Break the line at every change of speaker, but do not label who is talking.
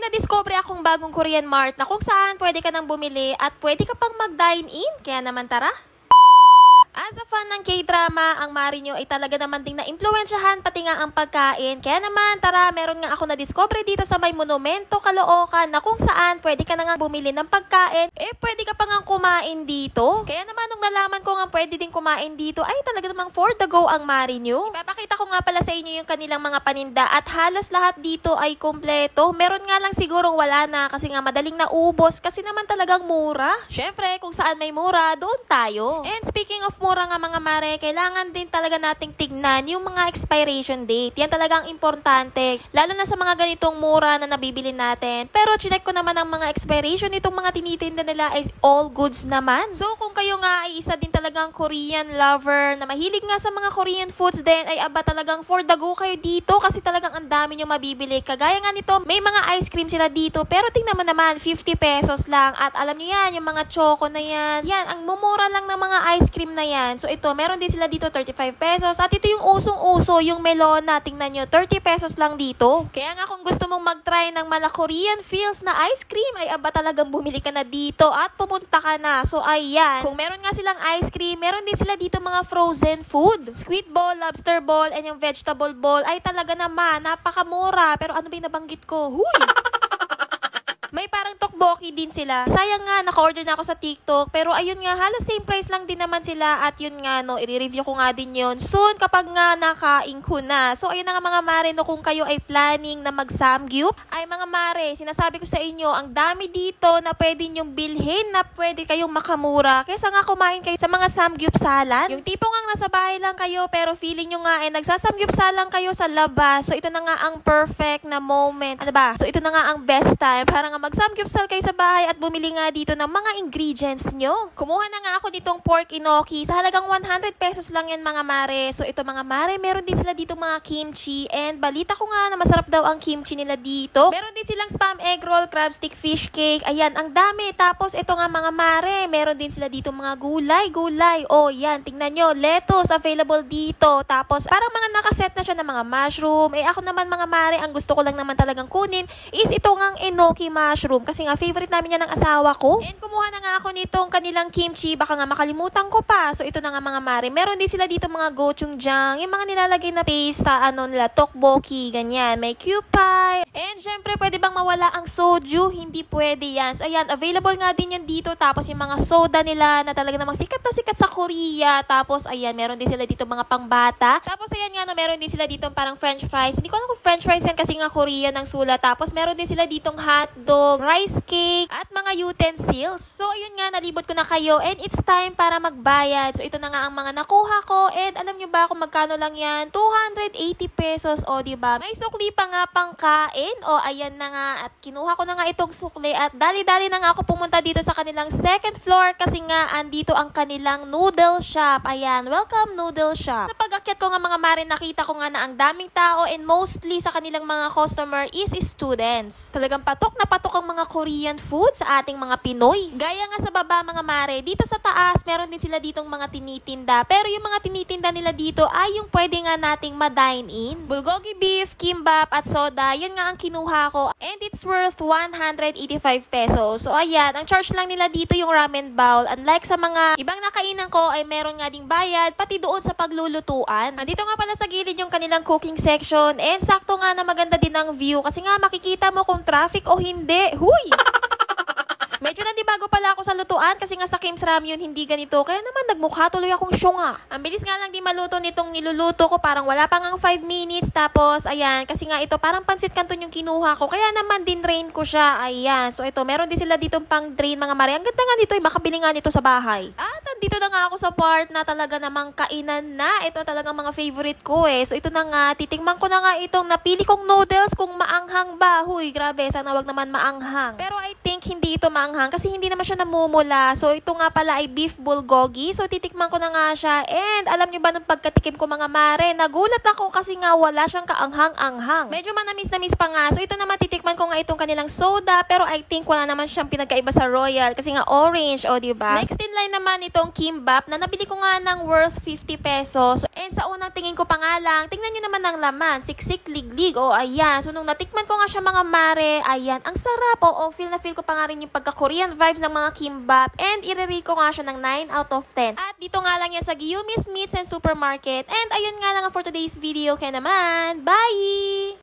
nadiscover akong bagong Korean Mart na kung saan pwede ka nang bumili at pwede ka pang mag-dine-in. Kaya naman tara! As a fan ng K-drama, ang Marinyo ay talaga naman ding na-impluwensyahan pati nga ang pagkain. Kaya naman, tara, meron nga ako na-discover dito sa may Monumento, Caloocan na kung saan pwede ka na nga bumili ng pagkain. Pwede ka pa nga kumain dito. Kaya naman, nung nalaman ko nga pwede din kumain dito, ay talaga namang for the go ang Marinyo. Ipapakita ko nga pala sa inyo yung kanilang mga paninda at halos lahat dito ay kompleto. Meron nga lang sigurong wala na kasi nga madaling naubos kasi naman talagang mura. Syempre, kung saan may mura, doon tayo. And speaking of mura nga mga mare, kailangan din talaga nating tignan yung mga expiration date. Yan talagang importante. Lalo na sa mga ganitong mura na nabibili natin. Pero chinek ko naman ang mga expiration nitong mga tinitinda nila is all goods naman. So kung kayo nga ay isa din talagang Korean lover na mahilig nga sa mga Korean foods din, ay aba talagang for the go kayo dito kasi talagang ang dami nyo mabibili. Kagaya nga nito, may mga ice cream sila dito pero tingnan mo naman, 50 pesos lang. At alam nyo yan, yung mga choco na yan. Yan, ang mumura lang ng mga ice cream na yan. So ito, meron din sila dito 35 pesos. At ito yung usong-uso, yung melona. Tingnan nyo, 30 pesos lang dito. Kaya nga kung gusto mong mag-try ng mala Korean feels na ice cream, ay aba talagang bumili ka na dito at pumunta ka na. So ayan, kung meron nga silang ice cream, meron din sila dito mga frozen food. Squid ball, lobster ball, and yung vegetable ball ay talaga naman, napakamura. Pero ano ba yung nabanggit ko? Huy! May parang tteokbokki din sila. Sayang nga, naka-order na ako sa TikTok. Pero ayun nga, halos same price lang din naman sila. At yun nga, no, i-review ko nga din yun soon kapag nga nakain ko na. So ayun na nga mga mare, no, kung kayo ay planning na mag-samgyup, ay mga mare, sinasabi ko sa inyo, ang dami dito na pwede nyong bilhin na pwede kayong makamura. Kaysa nga kumain kayo sa mga samgyupsalan. Yung tipo nga nasa bahay lang kayo, pero feeling nyo nga, nagsasamgyupsalan kayo sa labas. So ito na nga ang perfect na moment. Ano ba? So ito na nga ang best time para nga mag-samgyupsal kayo sa bahay at bumili nga dito ng mga ingredients nyo. Kumuha na nga ako nitong pork inoki. Sa halagang 100 pesos lang yan mga mare. So ito mga mare, meron din sila dito mga kimchi. And balita ko nga na masarap daw ang kimchi nila dito. Meron din silang spam egg roll, crab stick, fish cake. Ayan, ang dami. Tapos ito nga mga mare, meron din sila dito mga gulay. Oh yan, tingnan nyo. Lettuce available dito. Tapos parang mga nakaset na siya ng mga mushroom. Ako naman mga mare, ang gusto ko lang naman talagang kunin is ito ngang enoki mushroom kasi nga favorite namin yan ng asawa ko. And kumuha na nga ako nitong kanilang kimchi, baka nga makalimutan ko pa. So ito na nga mga mare, meron din sila dito mga gochujang, yung mga nilalagay na paste sa nila, tteokbokki, ganyan. May cupay. And syempre, pwede bang mawala ang soju? Hindi pwede yan. So ayan, available nga din yan dito. Tapos yung mga soda nila na talaga namang sikat na sikat sa Korea. Tapos ayan, meron din sila dito mga pangbata. Tapos ayan nga, no, meron din sila dito parang french fries. Hindi ko alam kung french fries yan kasi nga Korea ng sulat. Tapos meron din sila ditong hotdog, rice cake, at mga utensils. So, ayun nga, nalibot ko na kayo and it's time para magbayad. So, ito na nga ang mga nakuha ko and alam nyo ba kung magkano lang yan? 280 pesos. O, diba? May sukli pa nga pangkain. O, ayan na nga. At kinuha ko na nga itong sukli at dali-dali na nga ako pumunta dito sa kanilang second floor kasi nga andito ang kanilang noodle shop. Ayan, welcome noodle shop. Sa pag-akyat ko nga mga mare, nakita ko nga na ang daming tao and mostly sa kanilang mga customer is students. Talagang patok na patok ang mga Korean food sa ating mga Pinoy. Gaya nga sa baba mga mare, dito sa taas meron din sila ditong mga tinitinda. Pero yung mga tinitinda nila dito ay yung pwede nga nating ma-dine in. Bulgogi beef, kimbap at soda, yan nga ang kinuha ko. And it's worth 185 pesos. So ayan, ang charge lang nila dito yung ramen bowl. Unlike sa mga ibang nakainan ko ay meron nga ding bayad pati doon sa paglulutuan. Nandito nga pala sa gilid yung kanilang cooking section and sakto nga na maganda din ang view kasi nga makikita mo kung traffic o hindi. Huy! Medyo nandibago pala ako sa lutuan kasi nga sa Kim's Ramyun hindi ganito. Kaya naman nagmukha tuloy akong syunga. Ang bilis nga lang di maluto nitong niluluto ko. Parang wala pa ngang 5 minutes. Tapos ayan, kasi nga ito parang pansit canton yung kinuha ko. Kaya naman din drain ko siya. Ayan. So ito, meron din sila ditong pang drain mga mare. Ang ganda nga nito, makabili nga nito sa bahay. At andito na nga ako sa part na talaga namang kainan na. Ito talagang mga favorite ko eh. So ito na nga, titingman ko na nga itong napili kong noodles kung maanghang ba. Huy, grabe, sana wag naman maanghang. Pero I think hindi ito maanghang kasi hindi naman siya namumula. So ito nga pala ay beef bulgogi. So titikman ko na nga siya. And alam nyo ba nung pagkatikim ko mga mare, nagulat ako kasi nga wala siyang kaanghang-anghang. Medyo manamis-namis pa nga. So ito naman titikman ko nga itong kanilang soda. Pero I think wala naman siyang pinagkaiba sa Royal kasi nga orange, o diba? Next in line naman itong itong kimbap na nabili ko nga ng worth 50 pesos. And sa unang tingin ko pa nga lang, tingnan nyo naman ang laman, siksik, liglig, o ayan. So nung natikman ko nga siya mga mare, ayan, ang sarap, o feel na feel ko pa nga rin yung pagka-Korean vibes ng mga kimbap. And i-rate ko nga siya ng 9 out of 10. At dito nga lang yan sa Gyumi's Meats and Supermarket. And ayun nga lang for today's video. Kaya naman, bye!